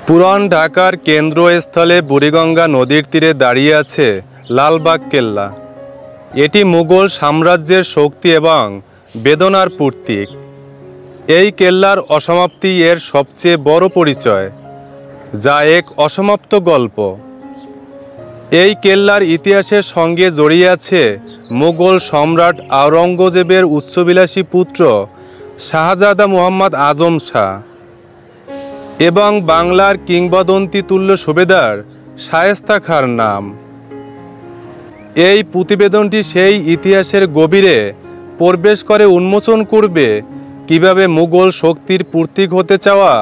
পুরান ঢাকার কেন্দ্রস্থলে বুড়িগঙ্গা নদীর তীরে দাঁড়িয়ে আছে লালবাগ কেল্লা। এটি মুঘল সাম্রাজ্যের শক্তি এবং বেদনার প্রতীক। এই কেল্লার অসমাপ্তি এর সবচেয়ে বড় পরিচয়, যা এক অসমাপ্ত গল্প। এই কেল্লার ইতিহাসের সঙ্গে জড়িয়ে আছে মুঘল সম্রাট আওরঙ্গজেবের উচ্চবিলাসী পুত্র শাহজাদা মুহাম্মদ আজম শাহ এবং বাংলার কিংবদন্তি তুল্য সুবেদার শায়েস্তা খাঁর নাম। এই প্রতিবেদনটি সেই ইতিহাসের গভীরে প্রবেশ করে উন্মোচন করবে কিভাবে মুঘল শক্তির প্রতীক হতে চাওয়া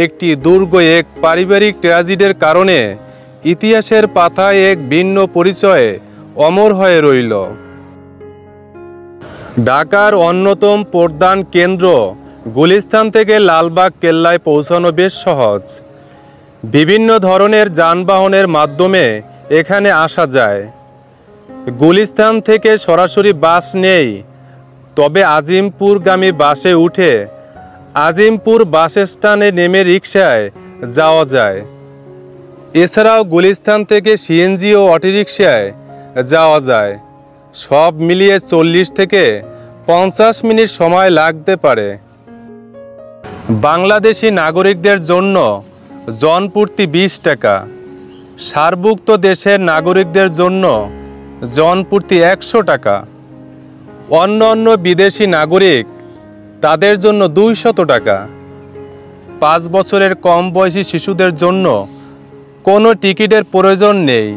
একটি দুর্গ এক পারিবারিক ট্র্যাজেডির কারণে ইতিহাসের পাতায় এক ভিন্ন পরিচয়ে অমর হয়ে রইল। ঢাকার অন্যতম প্রধান কেন্দ্র গুলিস্তান থেকে লালবাগ কেল্লায় পৌঁছানো বেশ সহজ। বিভিন্ন ধরনের যানবাহনের মাধ্যমে এখানে আসা যায়। গুলিস্তান থেকে সরাসরি বাস নেই, তবে আজিমপুরগামী বাসে উঠে আজিমপুর বাস স্ট্যান্ডে নেমে রিকশায় যাওয়া যায়। এছাড়াও গুলিস্তান থেকে সিএনজি ও অটোরিকশায় যাওয়া যায়। সব মিলিয়ে 40 থেকে 50 মিনিট সময় লাগতে পারে। বাংলাদেশি নাগরিকদের জন্য জনপ্রতি 20 টাকা, সার্কভুক্ত দেশের নাগরিকদের জন্য জনপ্রতি 100 টাকা। অন্য বিদেশি নাগরিক তাদের জন্য 200 টাকা। 5 বছরের কম বয়সী শিশুদের জন্য কোনো টিকিটের প্রয়োজন নেই।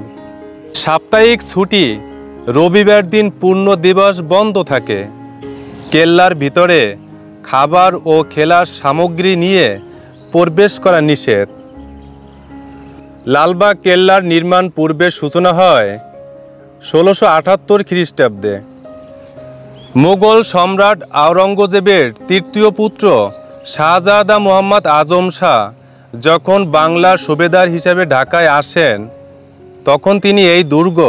সাপ্তাহিক ছুটি, রবিবার দিন পূর্ণ দিবস বন্ধ থাকে। কেল্লার ভিতরে খাবার ও খেলার সামগ্রী নিয়ে প্রবেশ করা নিষেধ। লালবাগ কেল্লার নির্মাণ পূর্বের সূচনা হয় 1678 খ্রিস্টাব্দে। মুঘল সম্রাট আওরঙ্গজেবের তৃতীয় পুত্র শাহজাদা মুহাম্মদ আজম শাহ যখন বাংলার সুবেদার হিসেবে ঢাকায় আসেন, তখন তিনি এই দুর্গ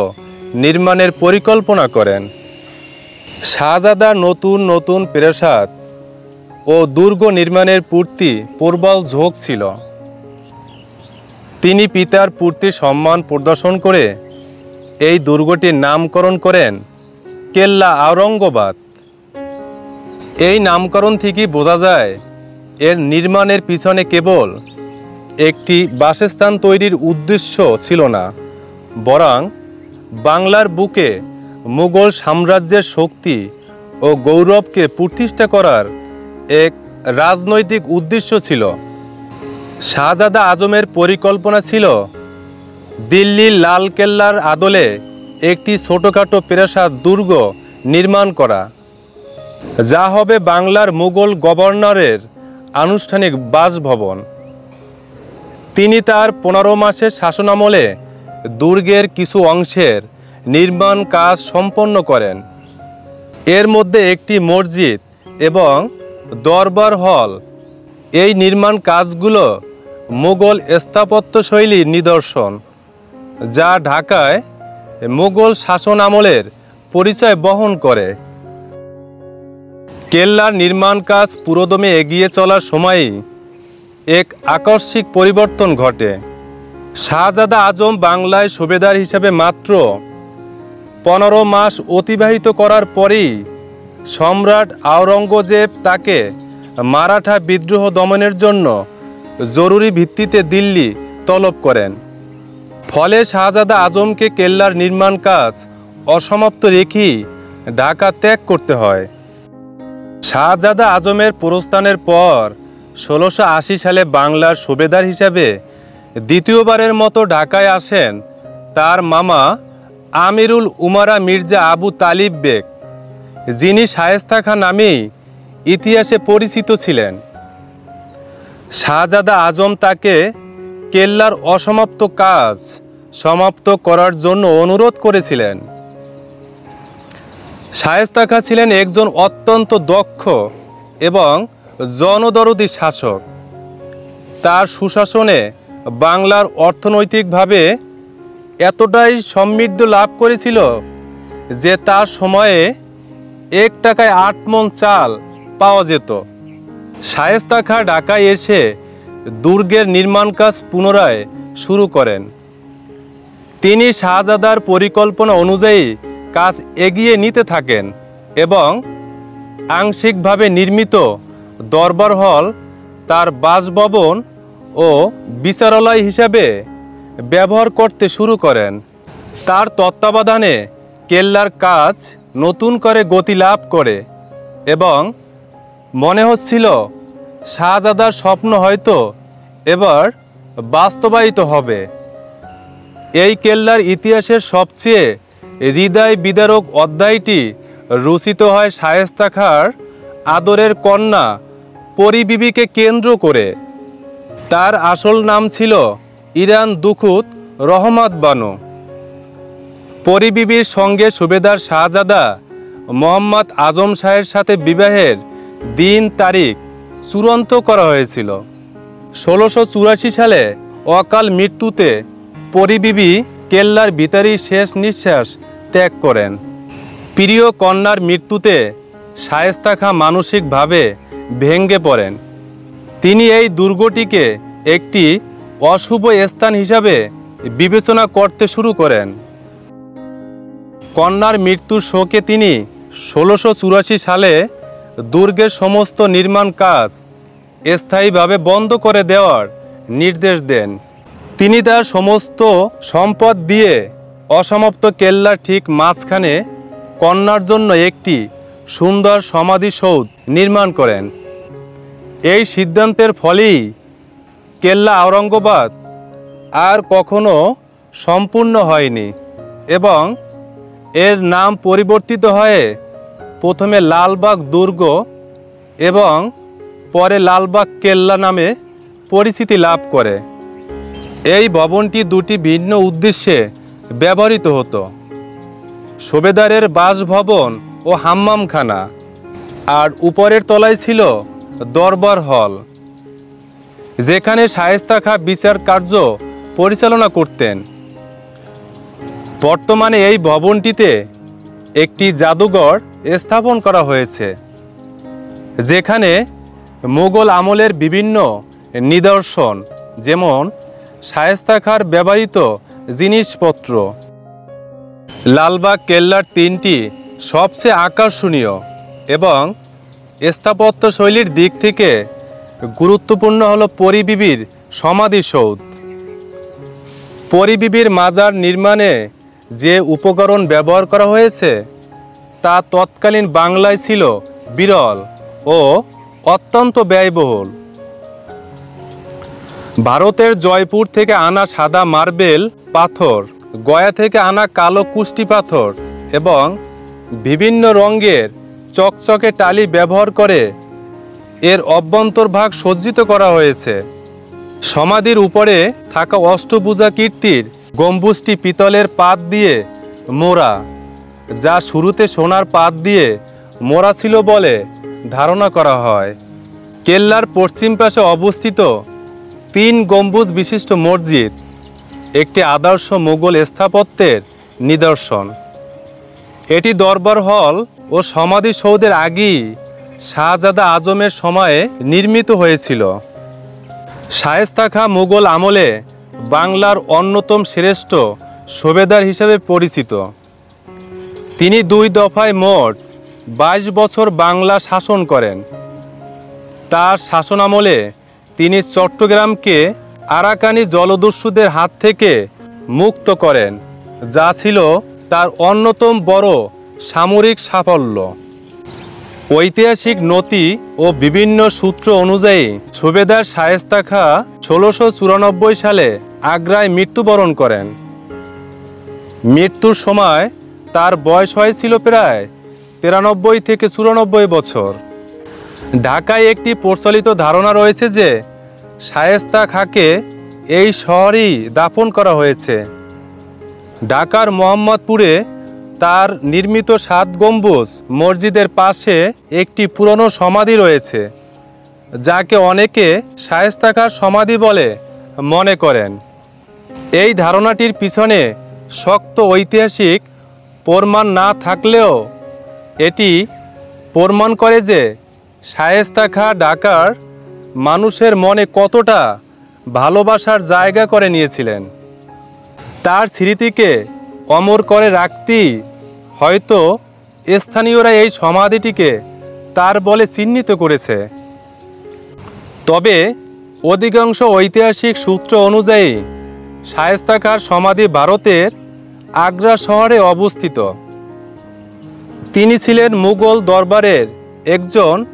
নির্মাণের পরিকল্পনা করেন। শাহজাদার নতুন প্রাসাদ ও দুর্গ নির্মাণের প্রতি প্রবল ঝোঁক ছিল। তিনি পিতার প্রতি সম্মান প্রদর্শন করে এই দুর্গটির নামকরণ করেন কেল্লা আওরঙ্গাবাদ। এই নামকরণ থেকেই বোঝা যায় এর নির্মাণের পিছনে কেবল একটি বাসস্থান তৈরির উদ্দেশ্য ছিল না, বরং বাংলার বুকে মুঘল সাম্রাজ্যের শক্তি ও গৌরবকে প্রতিষ্ঠা করার এক রাজনৈতিক উদ্দেশ্য ছিল। শাহজাদা আজমের পরিকল্পনা ছিল দিল্লির লাল কেল্লার আদলে একটি ছোটোখাটো প্রাসাদ দুর্গ নির্মাণ করা, যা হবে বাংলার মুঘল গভর্নরের আনুষ্ঠানিক বাসভবন। তিনি তার 15 মাসের শাসনামলে দুর্গের কিছু অংশের নির্মাণ কাজ সম্পন্ন করেন। এর মধ্যে একটি মসজিদ এবং দরবার হল। এই নির্মাণ কাজগুলো মুঘল স্থাপত্যশৈলীর নিদর্শন, যা ঢাকায় মুঘল শাসন আমলের পরিচয় বহন করে। কেল্লার নির্মাণ কাজ পুরোদমে এগিয়ে চলার সময়ই এক আকস্মিক পরিবর্তন ঘটে। শাহজাদা আজম বাংলায় সুবেদার হিসেবে মাত্র 15 মাস অতিবাহিত করার পরেই সম্রাট আওরঙ্গজেব তাকে মারাঠা বিদ্রোহ দমনের জন্য জরুরি ভিত্তিতে দিল্লি তলব করেন। ফলে শাহজাদা আজমকে কেল্লার নির্মাণ কাজ অসমাপ্ত রেখেই ঢাকা ত্যাগ করতে হয়। শাহজাদা আজমের প্রস্থানের পর 1680 সালে বাংলার সুবেদার হিসাবে দ্বিতীয়বারের মতো ঢাকায় আসেন তার মামা আমিরুল উমারা মির্জা আবু তালিব বেগ, যিনি শায়েস্তা খাঁ নামেই ইতিহাসে পরিচিত ছিলেন। শাহজাদা আজম তাকে কেল্লার অসমাপ্ত কাজ সমাপ্ত করার জন্য অনুরোধ করেছিলেন। শায়েস্তা খাঁ ছিলেন একজন অত্যন্ত দক্ষ এবং জনদরদী শাসক। তার সুশাসনে বাংলার অর্থনৈতিকভাবে এতটাই সমৃদ্ধ লাভ করেছিল যে তার সময়ে 1 টাকায় 8 মণ চাল পাওয়া যেত। শায়েস্তা খাঁ ঢাকায় এসে দুর্গের নির্মাণ কাজ পুনরায় শুরু করেন। তিনি শাহজাদার পরিকল্পনা অনুযায়ী কাজ এগিয়ে নিতে থাকেন এবং আংশিকভাবে নির্মিত দরবার হল তার বাসভবন ও বিচারালয় হিসাবে ব্যবহার করতে শুরু করেন। তার তত্ত্বাবধানে কেল্লার কাজ নতুন করে গতি লাভ করে এবং মনে হচ্ছিল শাহজাদার স্বপ্ন হয়তো এবার বাস্তবায়িত হবে। এই কেল্লার ইতিহাসের সবচেয়ে হৃদয় বিদারক অধ্যায়টি রচিত হয় শায়েস্তা খাঁর আদরের কন্যা পরী বিবিকে কেন্দ্র করে। তার আসল নাম ছিল ইরান দুখুত রহমত বানু। পরী বিবির সঙ্গে সুবেদার শাহজাদা মোহাম্মদ আজম শাহের সাথে বিবাহের দিন তারিখ চূড়ান্ত করা হয়েছিল। 1684 সালে অকাল মৃত্যুতে পরী বিবি কেল্লার ভিতরেই শেষ নিঃশ্বাস ত্যাগ করেন। প্রিয় কন্যার মৃত্যুতে শায়েস্তা খাঁ মানসিকভাবে ভেঙে পড়েন। তিনি এই দুর্গটিকে একটি অশুভ স্থান হিসাবে বিবেচনা করতে শুরু করেন। কন্যার মৃত্যুর শোকে তিনি 1684 সালে দুর্গের সমস্ত নির্মাণ কাজ স্থায়ীভাবে বন্ধ করে দেওয়ার নির্দেশ দেন। তিনি তার সমস্ত সম্পদ দিয়ে অসমাপ্ত কেল্লার ঠিক মাঝখানে কন্যার জন্য একটি সুন্দর সমাধিসৌধ নির্মাণ করেন। এই সিদ্ধান্তের ফলেই কেল্লা আওরঙ্গাবাদ আর কখনো সম্পূর্ণ হয়নি এবং এর নাম পরিবর্তিত হয়ে প্রথমে লালবাগ দুর্গ এবং পরে লালবাগ কেল্লা নামে পরিচিতি লাভ করে। এই ভবনটি দুটি ভিন্ন উদ্দেশ্যে ব্যবহৃত হতো: সুবেদারের বাসভবন ও হাম্মামখানা, আর উপরের তলায় ছিল দরবার হল, যেখানে শায়েস্তা খাঁ বিচার কার্য পরিচালনা করতেন। বর্তমানে এই ভবনটিতে একটি জাদুঘর স্থাপন করা হয়েছে, যেখানে মুঘল আমলের বিভিন্ন নিদর্শন যেমন শায়েস্তা খাঁর ব্যবহৃত জিনিসপত্র। লালবাগ কেল্লার তিনটি সবচেয়ে আকর্ষণীয় এবং স্থাপত্যশৈলীর দিক থেকে গুরুত্বপূর্ণ হল পরী বিবির সমাধিসৌধ। পরী বিবির মাজার নির্মাণে যে উপকরণ ব্যবহার করা হয়েছে তা তৎকালীন বাংলায় ছিল বিরল ও অত্যন্ত ব্যয়বহুল। ভারতের জয়পুর থেকে আনা সাদা মার্বেল পাথর, গয়া থেকে আনা কালো কুষ্টি পাথর এবং বিভিন্ন রঙের চকচকে টালি ব্যবহার করে এর অভ্যন্তরভাগ সজ্জিত করা হয়েছে। সমাধির উপরে থাকা অষ্টভুজা কীর্তির গম্বুজটি পিতলের পাত দিয়ে মোড়া, যা শুরুতে সোনার পাত দিয়ে মোড়া ছিল বলে ধারণা করা হয়। কেল্লার পশ্চিম পাশে অবস্থিত 3 গম্বুজ বিশিষ্ট মসজিদ একটি আদর্শ মোগল স্থাপত্যের নিদর্শন। এটি দরবার হল ও সমাধিসৌধের আগেই শাহজাদা আজমের সময়ে নির্মিত হয়েছিল। শায়েস্তা খাঁ মুঘল আমলে বাংলার অন্যতম শ্রেষ্ঠ সুবেদার হিসেবে পরিচিত। তিনি 2 দফায় মোট 22 বছর বাংলা শাসন করেন। তার শাসনামলে তিনি চট্টগ্রামকে আরাকানি জলদস্যুদের হাত থেকে মুক্ত করেন, যা ছিল তার অন্যতম বড় সামরিক সাফল্য। ঐতিহাসিক নথি ও বিভিন্ন সূত্র অনুযায়ী সুবেদার শায়েস্তা খাঁ 1694 সালে আগ্রায় মৃত্যুবরণ করেন। মৃত্যুর সময় তার বয়স হয়েছিল প্রায় 93 থেকে 94 বছর। ঢাকায় একটি প্রচলিত ধারণা রয়েছে যে শায়েস্তা খাঁকে এই শহরেই দাফন করা হয়েছে। ঢাকার মোহাম্মদপুরে তার নির্মিত 7 গম্বুজ মসজিদের পাশে একটি পুরনো সমাধি রয়েছে, যাকে অনেকে শায়েস্তা খাঁর সমাধি বলে মনে করেন। এই ধারণাটির পিছনে শক্ত ঐতিহাসিক প্রমাণ না থাকলেও এটি প্রমাণ করে যে শায়েস্তা খাঁ ঢাকার মানুষের মনে কতটা ভালোবাসার জায়গা করে নিয়েছিলেন। তার স্মৃতিকে অমর করে রাখতেই হয়তো স্থানীয়রা এই সমাধিটিকে তার বলে চিহ্নিত করেছে। তবে অধিকাংশ ঐতিহাসিক সূত্র অনুযায়ী শায়েস্তা খাঁর সমাধি ভারতের আগ্রা শহরে অবস্থিত। তিনি ছিলেন মুঘল দরবারের একজন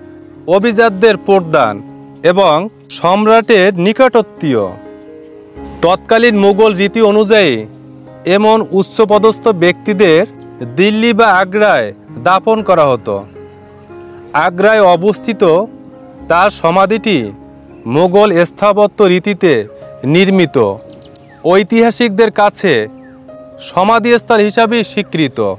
অভিজাতদের প্রধান এবং সম্রাটের নিকটাত্মীয়। তৎকালীন মুঘল রীতি অনুযায়ী এমন উচ্চপদস্থ ব্যক্তিদের দিল্লি বা আগ্রায় দাফন করা হতো। আগ্রায় অবস্থিত তার সমাধিটি মুঘল স্থাপত্য রীতিতে নির্মিত, ঐতিহাসিকদের কাছে সমাধিস্থল হিসাবে স্বীকৃত।